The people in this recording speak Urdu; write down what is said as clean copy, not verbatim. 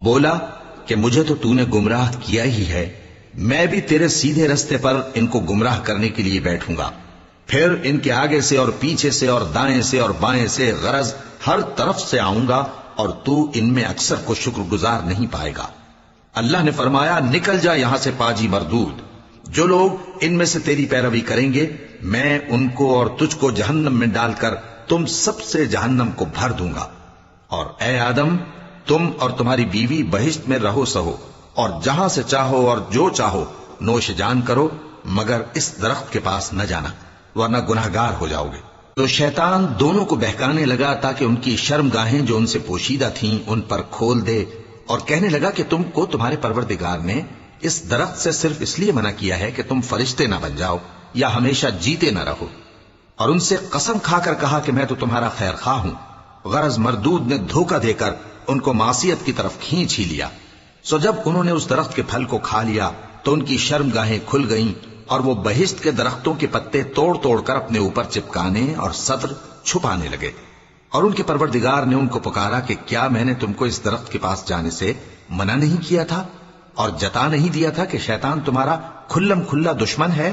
بولا کہ مجھے تو تو نے گمراہ کیا ہی ہے، میں بھی تیرے سیدھے رستے پر ان کو گمراہ کرنے کے لیے بیٹھوں گا، پھر ان کے آگے سے اور پیچھے سے اور دائیں سے اور بائیں سے غرض ہر طرف سے آؤں گا، اور تو ان میں اکثر کو شکر گزار نہیں پائے گا۔ اللہ نے فرمایا نکل جا یہاں سے پاجی مردود، جو لوگ ان میں سے تیری پیروی کریں گے میں ان کو اور تجھ کو جہنم میں ڈال کر تم سب سے جہنم کو بھر دوں گا، اور اے آدم تم اور تمہاری بیوی بہشت میں رہو سہو، اور جہاں سے چاہو اور جو چاہو نوش جان کرو، مگر اس درخت کے پاس نہ جانا ورنہ گناہگار ہو جاؤ گے۔ تو شیطان دونوں کو بہکانے لگا تاکہ ان کی شرم گاہیں جو ان سے پوشیدہ تھیں ان پر کھول دے، اور کہنے لگا کہ تم کو تمہارے پروردگار نے اس درخت سے صرف اس لیے منع کیا ہے کہ تم فرشتے نہ بن جاؤ یا ہمیشہ جیتے نہ رہو، اور ان سے قسم کھا کر کہا کہ میں تو تمہارا خیر خواہ ہوں۔ غرض مردود نے دھوکہ دے کر ان کو معصیت کی طرف کھینچ ہی لیا۔ سو جب انہوں نے اس درخت کے پھل کو کھا لیا تو ان کی شرم گاہیں کھل گئیں، اور وہ بہشت کے درختوں کے پتے توڑ توڑ کر اپنے اوپر چپکانے اور صدر چھپانے لگے۔ اور ان کے پروردگار نے ان کو پکارا کہ کیا میں نے تم کو اس درخت کے پاس جانے سے منع نہیں کیا تھا، اور جتا نہیں دیا تھا کہ شیطان تمہارا کھلم کھلا دشمن ہے؟